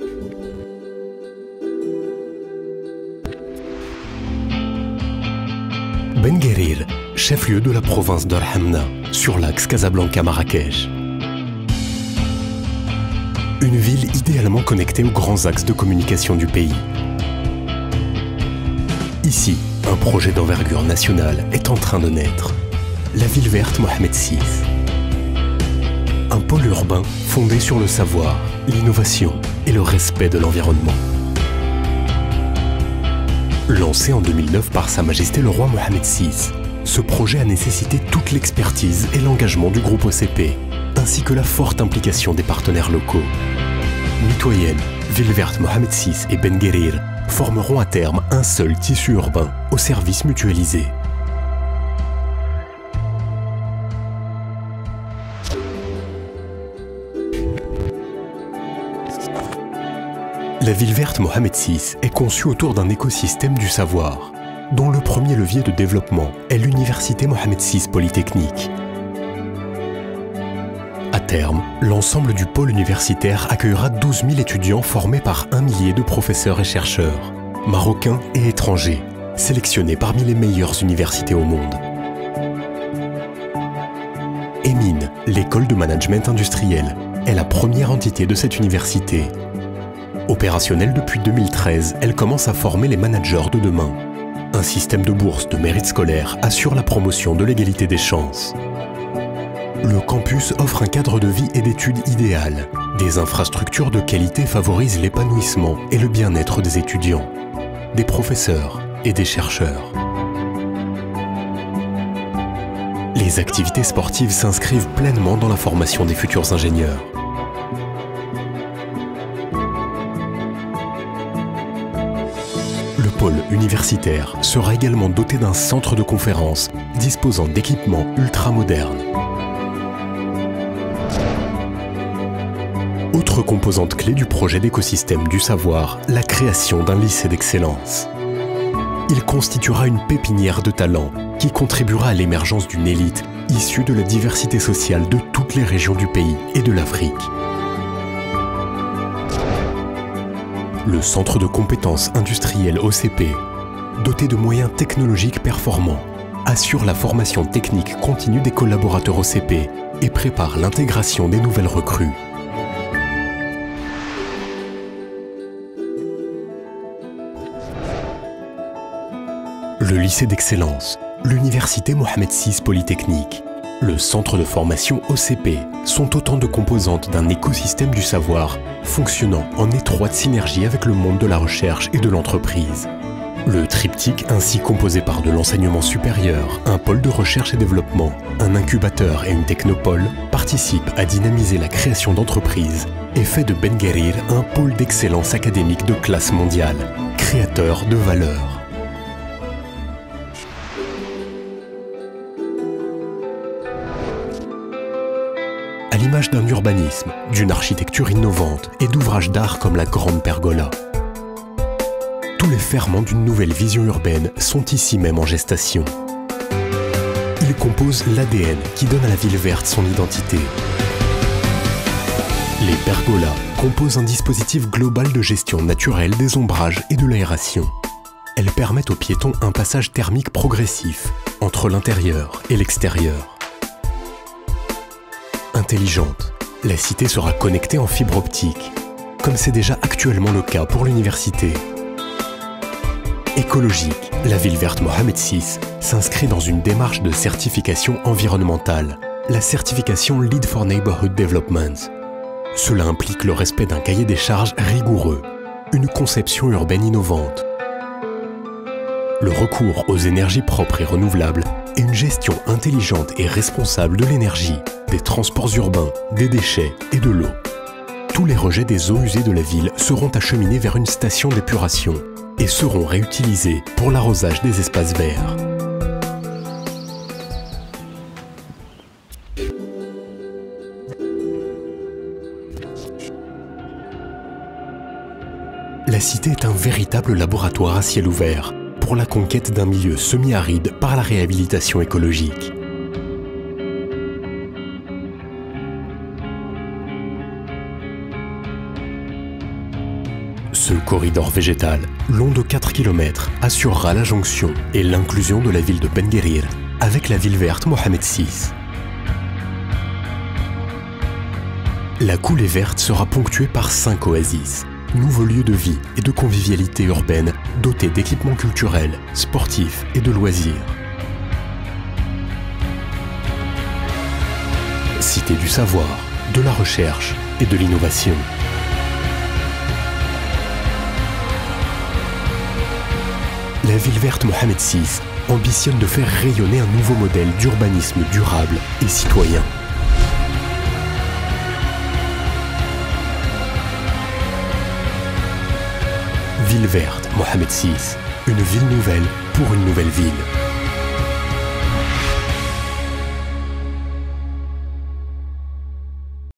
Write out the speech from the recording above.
Ben Guerir, chef-lieu de la province d'Al Hamna, sur l'axe Casablanca-Marrakech. Une ville idéalement connectée aux grands axes de communication du pays. Ici, un projet d'envergure nationale est en train de naître. La ville verte Mohamed VI. Un pôle urbain fondé sur le savoir, l'innovation et le respect de l'environnement. Lancé en 2009 par Sa Majesté le roi Mohamed VI, ce projet a nécessité toute l'expertise et l'engagement du groupe OCP, ainsi que la forte implication des partenaires locaux. Mitoyenne, Ville Verte Mohamed VI et Ben Guerir formeront à terme un seul tissu urbain au service mutualisé. La ville verte Mohamed VI est conçue autour d'un écosystème du savoir, dont le premier levier de développement est l'université Mohamed VI Polytechnique. À terme, l'ensemble du pôle universitaire accueillera 12 000 étudiants formés par 1 millier de professeurs et chercheurs, marocains et étrangers, sélectionnés parmi les meilleures universités au monde. EMIN, l'école de management industriel, est la première entité de cette université. Opérationnelle depuis 2013, elle commence à former les managers de demain. Un système de bourse de mérite scolaire assure la promotion de l'égalité des chances. Le campus offre un cadre de vie et d'études idéal. Des infrastructures de qualité favorisent l'épanouissement et le bien-être des étudiants, des professeurs et des chercheurs. Les activités sportives s'inscrivent pleinement dans la formation des futurs ingénieurs. Le pôle universitaire sera également doté d'un centre de conférences disposant d'équipements ultramodernes. Autre composante clé du projet d'écosystème du savoir, la création d'un lycée d'excellence. Il constituera une pépinière de talents qui contribuera à l'émergence d'une élite issue de la diversité sociale de toutes les régions du pays et de l'Afrique. Le centre de compétences industrielles OCP, doté de moyens technologiques performants, assure la formation technique continue des collaborateurs OCP et prépare l'intégration des nouvelles recrues. Le lycée d'excellence, l'université Mohamed VI Polytechnique, le centre de formation OCP sont autant de composantes d'un écosystème du savoir fonctionnant en étroite synergie avec le monde de la recherche et de l'entreprise. Le triptyque ainsi composé par de l'enseignement supérieur, un pôle de recherche et développement, un incubateur et une technopole participe à dynamiser la création d'entreprises et fait de Ben Guerir un pôle d'excellence académique de classe mondiale, créateur de valeur. À l'image d'un urbanisme, d'une architecture innovante et d'ouvrages d'art comme la Grande Pergola. Tous les ferments d'une nouvelle vision urbaine sont ici même en gestation. Ils composent l'ADN qui donne à la ville verte son identité. Les pergolas composent un dispositif global de gestion naturelle des ombrages et de l'aération. Elles permettent aux piétons un passage thermique progressif entre l'intérieur et l'extérieur. Intelligente, la cité sera connectée en fibre optique, comme c'est déjà actuellement le cas pour l'université. Écologique, la ville verte Mohamed VI s'inscrit dans une démarche de certification environnementale, la certification Lead for Neighborhood Development. Cela implique le respect d'un cahier des charges rigoureux, une conception urbaine innovante, le recours aux énergies propres et renouvelables et une gestion intelligente et responsable de l'énergie, des transports urbains, des déchets et de l'eau. Tous les rejets des eaux usées de la ville seront acheminés vers une station d'épuration et seront réutilisés pour l'arrosage des espaces verts. La cité est un véritable laboratoire à ciel ouvert pour la conquête d'un milieu semi-aride par la réhabilitation écologique. Ce corridor végétal, long de 4 km, assurera la jonction et l'inclusion de la ville de Ben Guerir avec la ville verte Mohamed VI. La coulée verte sera ponctuée par 5 oasis, nouveaux lieux de vie et de convivialité urbaine dotés d'équipements culturels, sportifs et de loisirs. Cité du savoir, de la recherche et de l'innovation. La ville verte Mohamed VI ambitionne de faire rayonner un nouveau modèle d'urbanisme durable et citoyen. Ville verte Mohamed VI, une ville nouvelle pour une nouvelle ville.